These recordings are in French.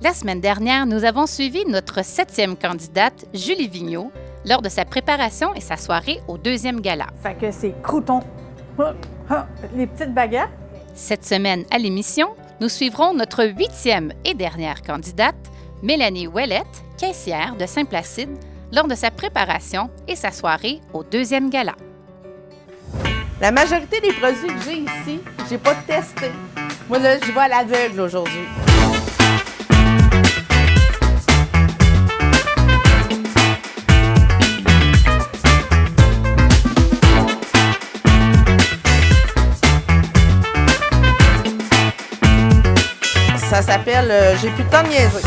La semaine dernière, nous avons suivi notre 7e candidate, Julie Vigneault, lors de sa préparation et sa soirée au 2e gala. Fait que c'est croutons. Les petites baguettes. Cette semaine à l'émission, nous suivrons notre 8e et dernière candidate, Mélanie Ouellette, caissière de Saint-Placide, lors de sa préparation et sa soirée au 2e gala. La majorité des produits que j'ai ici, j'ai pas testé. Moi, là, j'y vais à l'aveugle aujourd'hui. Ça s'appelle J'ai plus de temps de niaiser.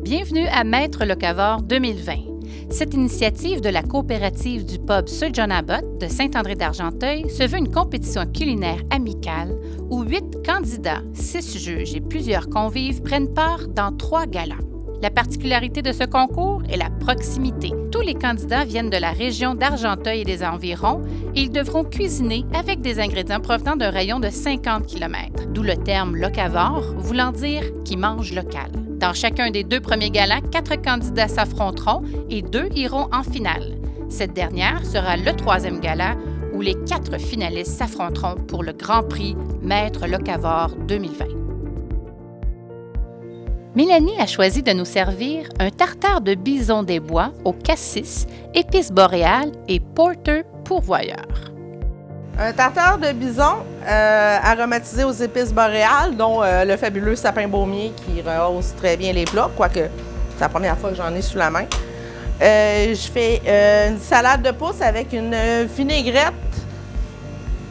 Bienvenue à Maître Locavore 2020. Cette initiative de la coopérative du pub Sir John Abbott de Saint-André-d'Argenteuil se veut une compétition culinaire amicale où 8 candidats, 6 juges et plusieurs convives prennent part dans 3 galas. La particularité de ce concours est la proximité. Tous les candidats viennent de la région d'Argenteuil et des environs et ils devront cuisiner avec des ingrédients provenant d'un rayon de 50 km, d'où le terme locavore, voulant dire « qui mange local ». Dans chacun des 2 premiers galas, 4 candidats s'affronteront et 2 iront en finale. Cette dernière sera le 3e gala où les 4 finalistes s'affronteront pour le Grand Prix Maître Locavore 2020. Mélanie a choisi de nous servir un tartare de bison des bois au cassis, épices boréales et porter pourvoyeur. Un tartare de bison aromatisé aux épices boréales, dont le fabuleux sapin baumier qui rehausse très bien les plats, quoique c'est la première fois que j'en ai sous la main. Je fais une salade de pousse avec une vinaigrette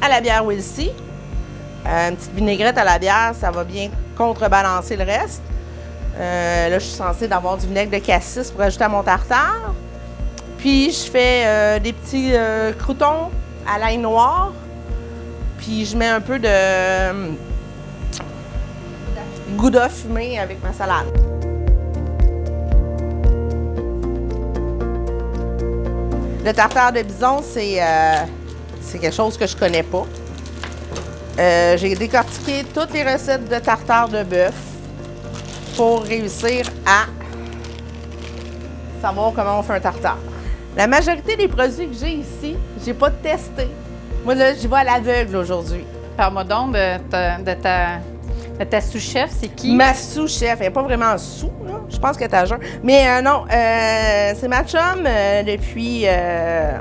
à la bière Wilsey. Une petite vinaigrette à la bière, ça va bien contrebalancer le reste. Là, je suis censée d'avoir du vinaigre de cassis pour ajouter à mon tartare. Puis, je fais des petits croûtons à l'ail noir. Puis, je mets un peu de gouda fumé avec ma salade. Le tartare de bison, c'est quelque chose que je connais pas. J'ai décortiqué toutes les recettes de tartare de bœuf pour réussir à savoir comment on fait un tartare. La majorité des produits que j'ai ici, j'ai pas testé. Moi, là, j'y vais à l'aveugle aujourd'hui. Parle-moi donc de ta sous-chef, c'est qui? Ma sous-chef, elle n'est pas vraiment sous, là. Je pense qu'elle est à jeun. Mais non, c'est ma chum depuis,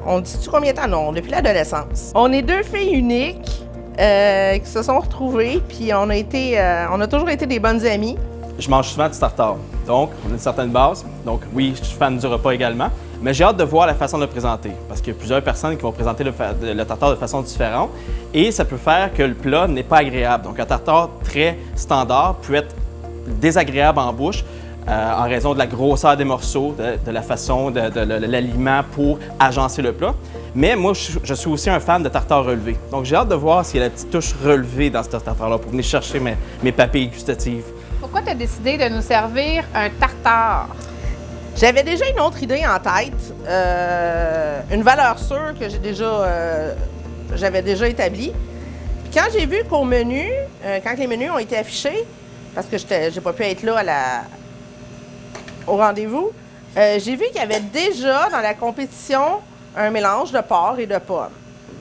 on dit-tu combien de temps? Non, depuis l'adolescence. On est 2 filles uniques qui se sont retrouvées, puis on a toujours été des bonnes amies. Je mange souvent du tartare, donc on a une certaine base. Donc oui, je suis fan du repas également, mais j'ai hâte de voir la façon de le présenter parce qu'il y a plusieurs personnes qui vont présenter le tartare de façon différente et ça peut faire que le plat n'est pas agréable. Donc un tartare très standard peut être désagréable en bouche en raison de la grosseur des morceaux, de la façon de l'aliment pour agencer le plat. Mais moi, je suis aussi un fan de tartare relevé. Donc j'ai hâte de voir s'il y a la petite touche relevée dans ce tartare-là pour venir chercher mes papilles gustatives. Pourquoi tu as décidé de nous servir un tartare? J'avais déjà une autre idée en tête, une valeur sûre que j'avais déjà établie. Puis quand j'ai vu qu'au menu, quand les menus ont été affichés, parce que j'ai pas pu être là au rendez-vous, j'ai vu qu'il y avait déjà dans la compétition un mélange de porc et de pommes.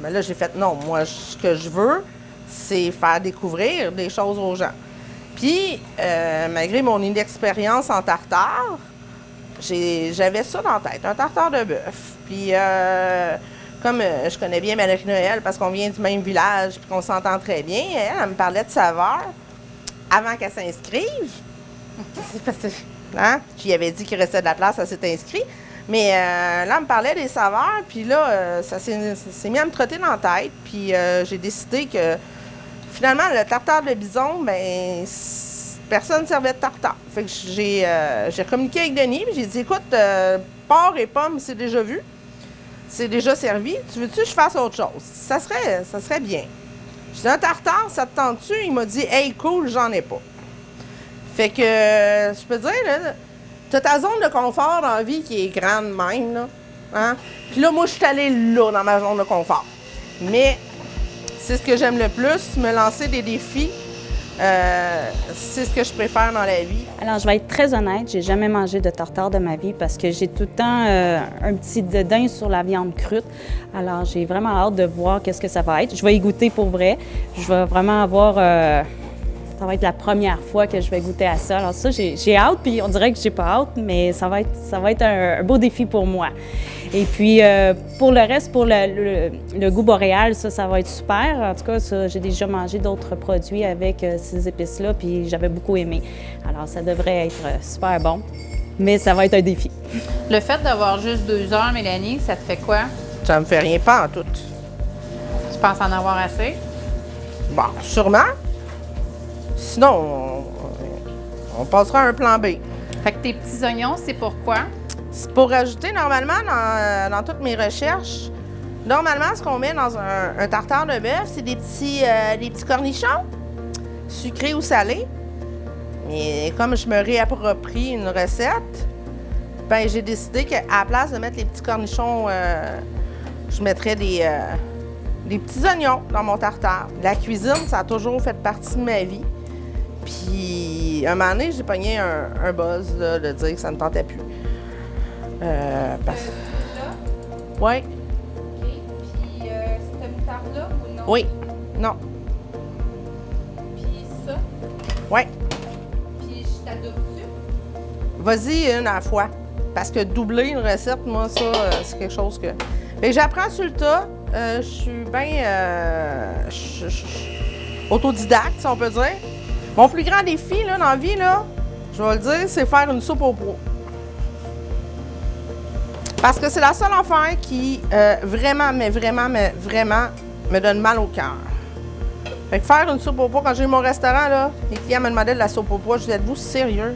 Mais là, j'ai fait non, moi, ce que je veux, c'est faire découvrir des choses aux gens. Puis, malgré mon inexpérience en tartare, j'avais ça dans la tête, un tartare de bœuf. Puis, comme je connais bien Marie-Noël parce qu'on vient du même village et qu'on s'entend très bien, elle me parlait de saveurs avant qu'elle s'inscrive. Parce que, hein, j'y avais dit qu'il restait de la place, elle s'est inscrite. Mais là, elle me parlait des saveurs, puis là, ça s'est mis à me trotter dans la tête. Puis j'ai décidé que finalement, le tartare de bison, bien, personne ne servait de tartare. Fait que j'ai communiqué avec Denis, puis j'ai dit, écoute, porc et pommes, c'est déjà vu. C'est déjà servi. Tu veux-tu que je fasse autre chose? Ça serait bien. J'ai dit, un tartare, ça te tente-tu? Il m'a dit, hey, cool, j'en ai pas. Fait que, je peux dire, là, t'as ta zone de confort dans la vie qui est grande même, là. Hein? Puis là, moi, je suis allée là, dans ma zone de confort. Mais c'est ce que j'aime le plus, me lancer des défis. C'est ce que je préfère dans la vie. Alors, je vais être très honnête, j'ai jamais mangé de tartare de ma vie parce que j'ai tout le temps un petit dédain sur la viande crue. Alors, j'ai vraiment hâte de voir qu'est-ce que ça va être. Je vais y goûter pour vrai. Je vais vraiment avoir... ça va être la première fois que je vais goûter à ça. Alors ça, j'ai hâte, puis on dirait que j'ai pas hâte, mais ça va être un beau défi pour moi. Et puis, pour le reste, pour le goût boréal, ça va être super. En tout cas, j'ai déjà mangé d'autres produits avec ces épices-là, puis j'avais beaucoup aimé. Alors, ça devrait être super bon, mais ça va être un défi. Le fait d'avoir juste 2 heures, Mélanie, ça te fait quoi? Ça me fait rien pas en tout. Tu penses en avoir assez? Bon, sûrement. Sinon, on passera à un plan B. Fait que tes petits oignons, c'est pourquoi? C'est pour rajouter, normalement, dans toutes mes recherches, normalement, ce qu'on met dans un tartare de bœuf, c'est des petits cornichons, sucrés ou salés. Mais comme je me réapproprie une recette, ben j'ai décidé qu'à la place de mettre les petits cornichons, je mettrais des petits oignons dans mon tartare. La cuisine, ça a toujours fait partie de ma vie. Puis, un moment donné, j'ai pogné un buzz là, de dire que ça ne tentait plus. Oui. OK. Puis, cette moutarde-là ou non? Oui. Non. Puis ça? Oui. Puis, je t'adopte-tu? Vas-y une à la fois. Parce que doubler une recette, moi, ça, c'est quelque chose que... Fait que j'apprends sur le tas. Je suis bien... autodidacte, si on peut dire. Mon plus grand défi, là, dans la vie, là, je vais le dire, c'est faire une soupe au pois. Parce que c'est la seule affaire qui vraiment me donne mal au cœur. Fait que faire une soupe au pois, quand j'ai eu mon restaurant, là, les clients me demandaient de la soupe au pois, je disais, êtes-vous sérieux?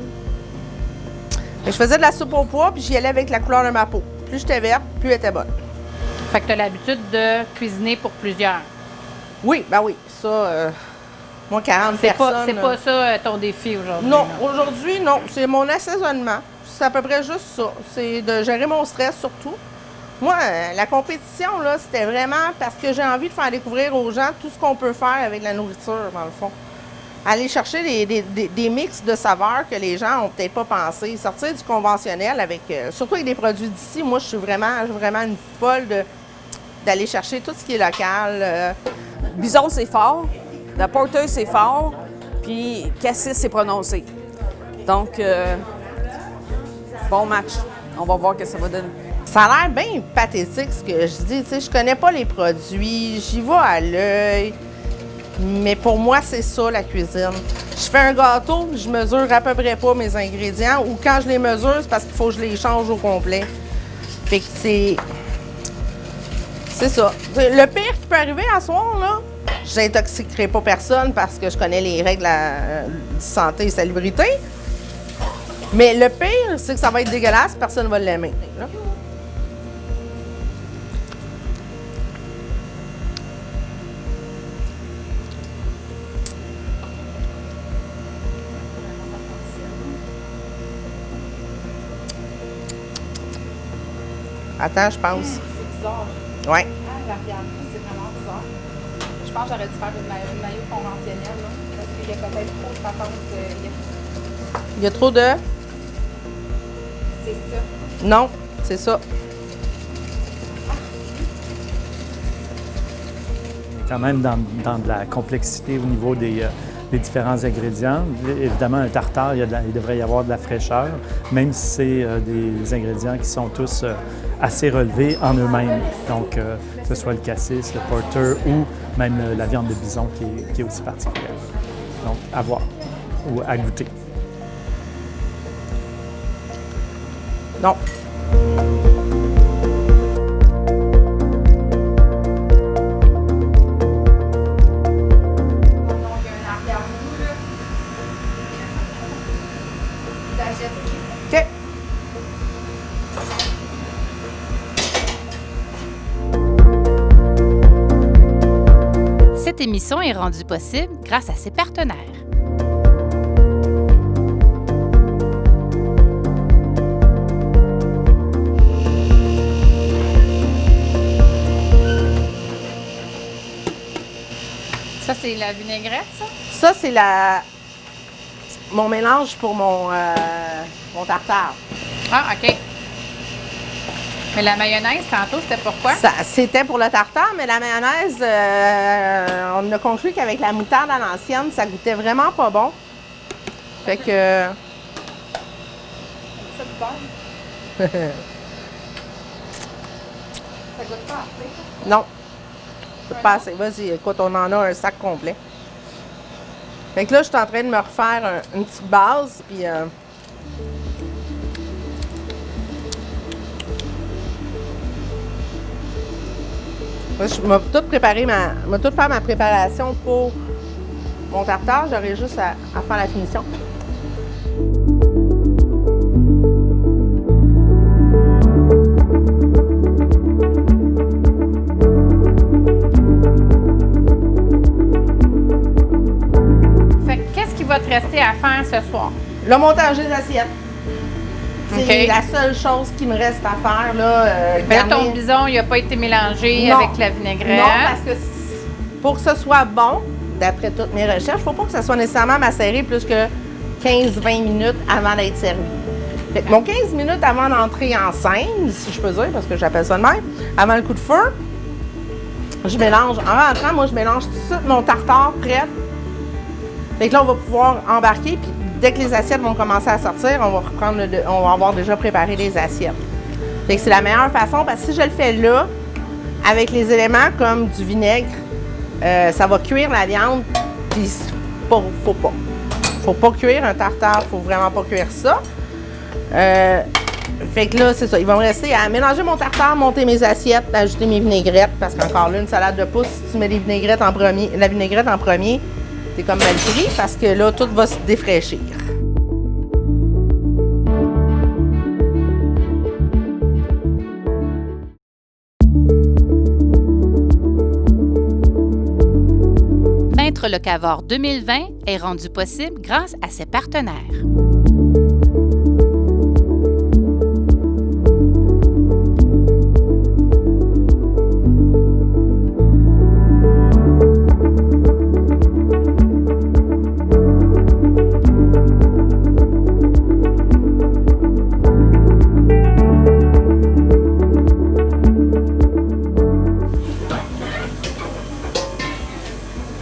Fait que je faisais de la soupe au pois, puis j'y allais avec la couleur de ma peau. Plus j'étais verte, plus elle était bonne. Fait que tu as l'habitude de cuisiner pour plusieurs. Oui, ben oui, ça, moi, 40 personnes... C'est pas ça ton défi aujourd'hui? Non, aujourd'hui, non. C'est mon assaisonnement. C'est à peu près juste ça. C'est de gérer mon stress, surtout. Moi, la compétition, là, c'était vraiment parce que j'ai envie de faire découvrir aux gens tout ce qu'on peut faire avec la nourriture, dans le fond. Aller chercher des mix de saveurs que les gens n'ont peut-être pas pensé. Sortir du conventionnel, avec, surtout avec des produits d'ici. Moi, je suis vraiment une folle d'aller chercher tout ce qui est local. Bison, c'est fort. La porteuse, c'est fort. Puis cassis, c'est prononcé. Donc, bon match. On va voir ce que ça va donner. Ça a l'air bien pathétique ce que je dis. Tu sais, je connais pas les produits, j'y vais à l'œil. Mais pour moi, c'est ça, la cuisine. Je fais un gâteau, je mesure à peu près pas mes ingrédients. Ou quand je les mesure, c'est parce qu'il faut que je les change au complet. Fait que c'est ça. Le pire qui peut arriver à soir, là, j'intoxiquerai pas personne parce que je connais les règles de santé et salubrité. Mais le pire, c'est que ça va être dégueulasse, personne ne va l'aimer. Là. Attends, je pense. C'est bizarre. Oui. Ah, la regarde, c'est vraiment bizarre. Je pense que j'aurais dû faire une maillot conventionnelle, là, parce qu'il y a peut-être trop de patentes. Il y a trop de... C'est ça. Non, c'est ça. Quand même dans de la complexité au niveau des différents ingrédients. Évidemment, un tartare, il devrait y avoir de la fraîcheur, même si c'est des ingrédients qui sont tous assez relevés en eux-mêmes. Donc, que ce soit le cassis, le porter ou même la viande de bison qui est aussi particulière. Donc, à voir ou à goûter. Non. OK. Cette émission est rendue possible grâce à ses partenaires. c'est la vinaigrette, ça? Ça, c'est mon mélange pour mon tartare. Ah, OK. Mais la mayonnaise, tantôt, c'était pourquoi? C'était pour le tartare, mais la mayonnaise, on a conclu qu'avec la moutarde à l'ancienne, ça goûtait vraiment pas bon. Fait que... Ça du beurre? Ça goûte pas assez? Non. Ça pas assez. Vas-y, écoute, on en a un sac complet. Fait que là, je suis en train de me refaire une petite base, puis... Moi, je vais tout préparer tout faire ma préparation pour mon tartare. J'aurai juste à faire la finition. Fait que qu'est-ce qui va te rester à faire ce soir? Le montage des assiettes. C'est OK. la seule chose qui me reste à faire. Là, Mais là, ton garnir- bison, il n'a pas été mélangé Non. avec la vinaigrette. Non, parce que pour que ce soit bon, d'après toutes mes recherches, il ne faut pas que ça soit nécessairement macéré plus que 15-20 minutes avant d'être servi. Fait que mon 15 minutes avant d'entrer en scène, si je peux dire, parce que j'appelle ça de même, avant le coup de feu, je mélange. En rentrant, moi, je mélange tout de suite mon tartare prêt. Fait que là, on va pouvoir embarquer, puis dès que les assiettes vont commencer à sortir, on va avoir déjà préparé les assiettes. Fait que c'est la meilleure façon, parce que si je le fais là, avec les éléments comme du vinaigre, ça va cuire la viande, puis faut pas cuire un tartare, faut vraiment pas cuire ça. Fait que là, c'est ça. Il va me rester à mélanger mon tartare, monter mes assiettes, ajouter mes vinaigrettes, parce qu'encore là, une salade de pouce, si tu mets la vinaigrette en premier, c'est comme mal pris, parce que là, tout va se défraîchir. Maître Locavor 2020 est rendu possible grâce à ses partenaires.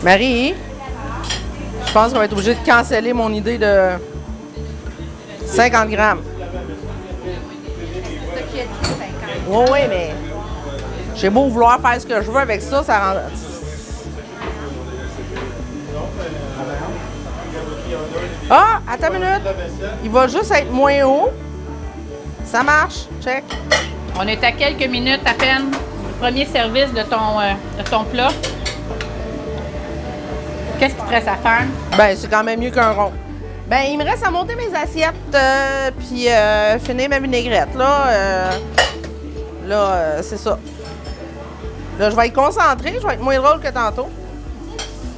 Marie, je pense qu'on va être obligé de canceller mon idée de 50 grammes. C'est ça qui a dit 50. Oui, oui, mais j'ai beau vouloir faire ce que je veux avec ça, ça rend... Ah, attends une minute. Il va juste être moins haut. Ça marche. Check. On est à quelques minutes à peine du premier service de ton plat. Qu'est-ce qu'il te reste à faire? Ben, c'est quand même mieux qu'un rond. Ben, il me reste à monter mes assiettes, puis finir ma vinaigrette. Là, c'est ça. Là, je vais être concentrée, je vais être moins drôle que tantôt.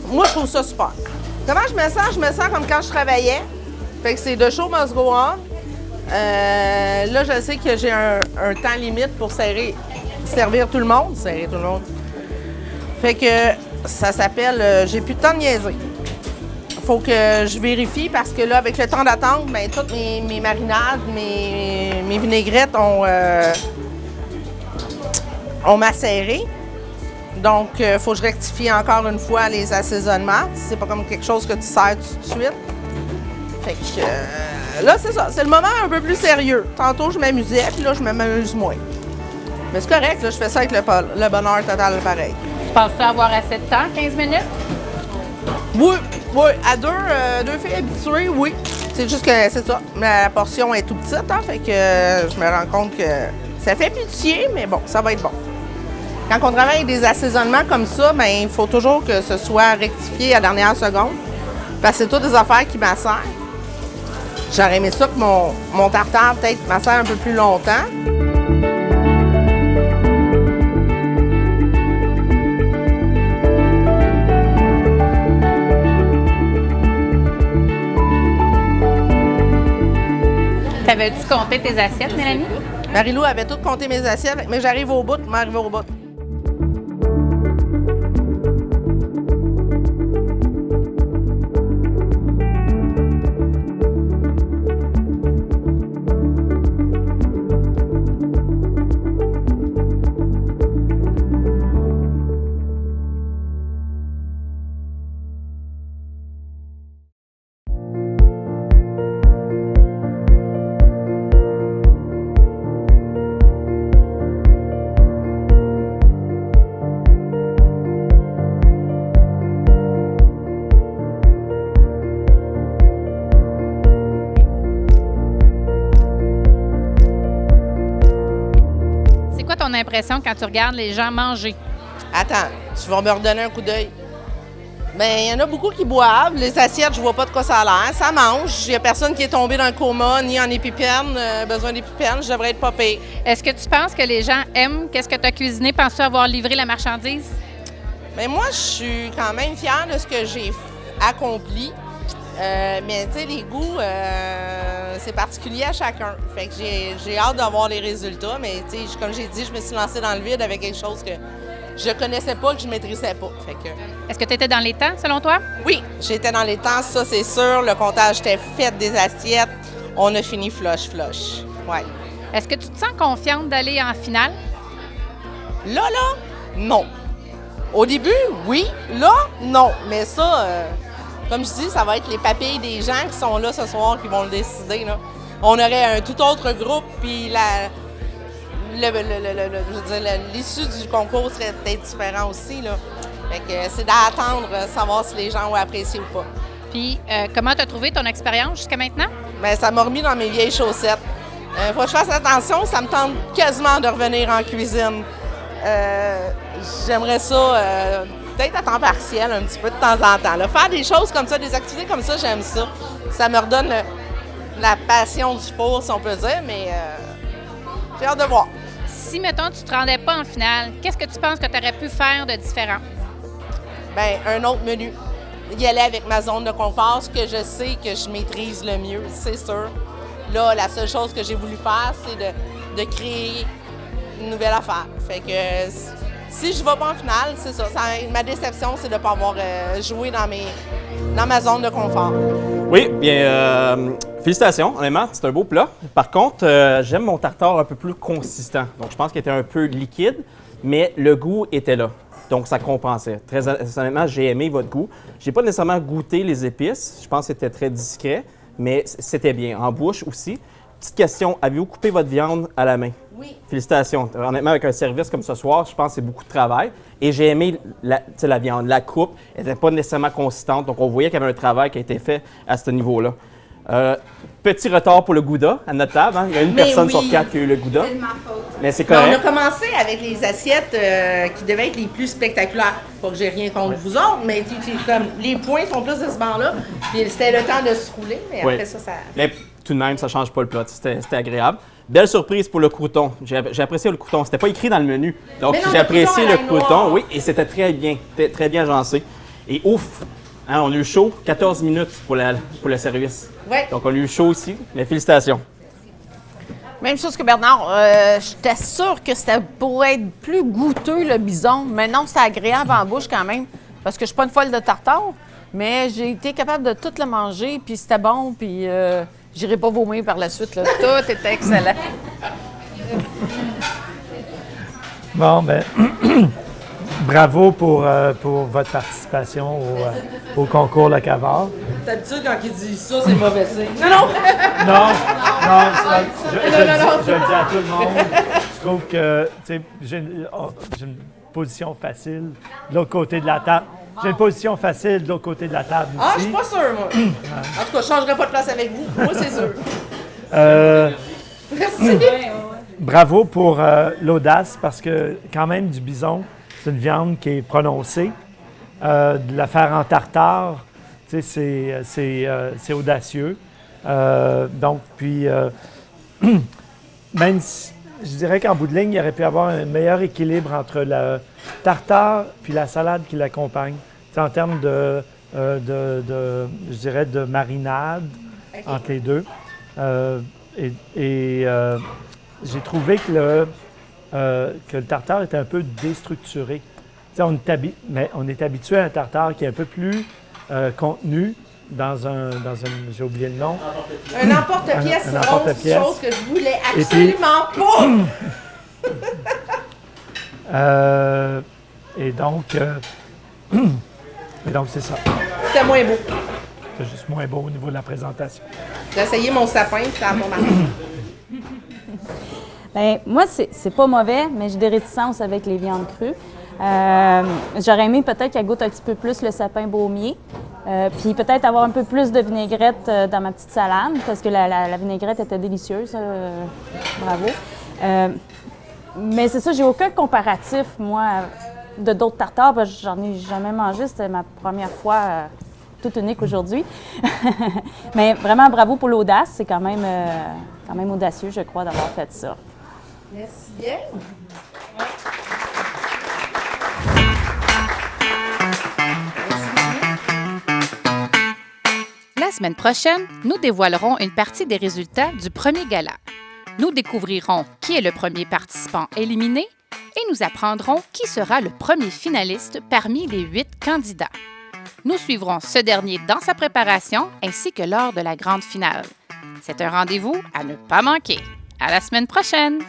Moi, je trouve ça super. Comment je me sens? Je me sens comme quand je travaillais. Fait que c'est de show must go on. Là, je sais que j'ai un temps limite pour servir tout le monde. Serrer tout le monde. Fait que ça s'appelle j'ai plus de temps de niaiser. Faut que je vérifie parce que là, avec le temps d'attente, ben toutes mes marinades, mes vinaigrettes ont macéré. Donc, il faut que je rectifie encore une fois les assaisonnements. C'est pas comme quelque chose que tu sers tout de suite. Fait que là, c'est ça. C'est le moment un peu plus sérieux. Tantôt, je m'amusais, puis là, je m'amuse moins. Mais c'est correct, là, je fais ça avec le bonheur total pareil. Penses-tu avoir assez de temps, 15 minutes? Oui, oui. À deux filles habituées, oui. C'est juste que c'est ça. La portion est tout petite, hein, fait que je me rends compte que ça fait pitié, mais bon, ça va être bon. Quand on travaille avec des assaisonnements comme ça, ben il faut toujours que ce soit rectifié à la dernière seconde. Parce que c'est toutes des affaires qui macèrent. J'aurais aimé ça que mon tartare peut-être macère un peu plus longtemps. T'avais-tu compté tes assiettes, Mélanie? Marie-Lou avait tout compté mes assiettes, mais j'arrive au bout, m'arrive au bout. ton impression quand tu regardes les gens manger? Attends, tu vas me redonner un coup d'œil. Bien, il y en a beaucoup qui boivent. Les assiettes, je vois pas de quoi ça a l'air. Ça mange. Il n'y a personne qui est tombé dans le coma, ni en épipène. Besoin d'épipène, je devrais être pas pire. Est-ce que tu penses que les gens aiment qu'est-ce que tu as cuisiné? Penses-tu avoir livré la marchandise? Mais moi, je suis quand même fière de ce que j'ai accompli. Mais tu sais, les goûts, c'est particulier à chacun. Fait que j'ai hâte d'avoir les résultats. Mais tu sais, comme j'ai dit, je me suis lancée dans le vide avec quelque chose que je connaissais pas, que je maîtrisais pas. Fait que... Est-ce que tu étais dans les temps, selon toi? Oui, j'étais dans les temps, ça c'est sûr. Le comptage était fait des assiettes. On a fini flush. Ouais. Est-ce que tu te sens confiante d'aller en finale? Là, non. Au début, oui. Là, non. Mais ça, comme je dis, ça va être les papilles des gens qui sont là ce soir qui vont le décider. Là. On aurait un tout autre groupe, puis l'issue du concours serait peut-être différent aussi. Là. Fait que c'est d'attendre, savoir si les gens ont apprécié ou pas. Puis, comment tu as trouvé ton expérience jusqu'à maintenant? Bien, ça m'a remis dans mes vieilles chaussettes. Faut que je fasse attention, ça me tente quasiment de revenir en cuisine. J'aimerais ça peut-être à temps partiel, un petit peu de temps en temps. Là. Faire des choses comme ça, des activités comme ça, j'aime ça. Ça me redonne la passion du four, si on peut dire, mais j'ai hâte de voir. Si, mettons, tu ne te rendais pas en finale, qu'est-ce que tu penses que tu aurais pu faire de différent? Bien, un autre menu. Y aller avec ma zone de confort, ce que je sais que je maîtrise le mieux, c'est sûr. Là, la seule chose que j'ai voulu faire, c'est de créer une nouvelle affaire. Fait que si je ne vais pas en finale, c'est ça. Ma déception, c'est de ne pas avoir joué dans ma zone de confort. Oui, bien, félicitations, honnêtement, c'est un beau plat. Par contre, j'aime mon tartare un peu plus consistant. Donc, je pense qu'il était un peu liquide, mais le goût était là. Donc, ça compensait. Très honnêtement, j'ai aimé votre goût. J'ai pas nécessairement goûté les épices. Je pense que c'était très discret, mais c'était bien. En bouche aussi. Petite question, avez-vous coupé votre viande à la main? Oui. Félicitations. Honnêtement, avec un service comme ce soir, je pense que c'est beaucoup de travail. Et j'ai aimé la viande. La coupe n'était pas nécessairement consistante. Donc, on voyait qu'il y avait un travail qui a été fait à ce niveau-là. Petit retard pour le Gouda à notre table. Hein? Il y a une personne sur 4 qui a eu le Gouda. C'est de ma faute. Mais c'est Mais on a correct. commencé avec les assiettes qui devaient être les plus spectaculaires. Pas que j'ai rien contre vous autres, mais comme les points sont plus de ce banc-là. Puis c'était le temps de se rouler, mais Oui. après ça. Mais tout de même, ça ne change pas le plat. C'était agréable. Belle surprise pour le crouton. J'ai apprécié le crouton. C'était pas écrit dans le menu. Donc, Mais non, j'ai le apprécié crouton à le l'ail crouton. noir. Oui, et c'était très bien. Très bien agencé. Et ouf! Hein, on a eu chaud. 14 minutes pour le service. Ouais. Donc, on a eu chaud aussi. Mais félicitations. Même chose que Bernard, j'étais sûre que c'était pour être plus goûteux le bison, mais non, c'était agréable en bouche quand même, parce que je suis pas une folle de tartare, mais j'ai été capable de tout le manger, puis c'était bon, puis j'irai pas vomir par la suite. Là. Tout était excellent. Bon, ben bravo pour votre participation au concours Le Cavard. D'habitude, quand ils disent ça, c'est mauvais signe. Non! Non, je le dis à tout le monde. Je trouve que j'ai une position facile de l'autre côté de la table. J'ai une position facile de l'autre côté de la table Ah, je aussi. suis pas sûre, moi. En tout cas, je changerai pas de place avec vous. Moi, c'est sûr. Merci. Bravo pour l'audace, parce que quand même du bison, c'est une viande qui est prononcée. De la faire en tartare, c'est audacieux. Donc, puis, même si, je dirais qu'en bout de ligne, il aurait pu avoir un meilleur équilibre entre le tartare puis la salade qui l'accompagne. En termes je dirais, de marinade entre les deux. J'ai trouvé que le tartare était un peu déstructuré. On est habitué à un tartare qui est un peu plus contenu dans j'ai oublié le nom. Un emporte-pièce, Un c'est emporte-pièce. une chose que je voulais Et absolument pas. Et donc, c'est ça. C'était moins beau. C'est juste moins beau au niveau de la présentation. J'ai essayé mon sapin, puis ça a pas marché. Bien, moi, c'est pas mauvais, mais j'ai des réticences avec les viandes crues. J'aurais aimé peut-être qu'elle goûte un petit peu plus le sapin baumier. Puis peut-être avoir un peu plus de vinaigrette dans ma petite salade, parce que la vinaigrette était délicieuse. Bravo. Mais c'est ça, j'ai aucun comparatif, moi, de d'autres tartares, parce que j'en ai jamais mangé. C'était ma première fois toute unique aujourd'hui. Mais vraiment, bravo pour l'audace. C'est quand même audacieux, je crois, d'avoir fait ça. Merci bien. La semaine prochaine, nous dévoilerons une partie des résultats du premier gala. Nous découvrirons qui est le premier participant éliminé et nous apprendrons qui sera le premier finaliste parmi les 8 candidats. Nous suivrons ce dernier dans sa préparation ainsi que lors de la grande finale. C'est un rendez-vous à ne pas manquer. À la semaine prochaine!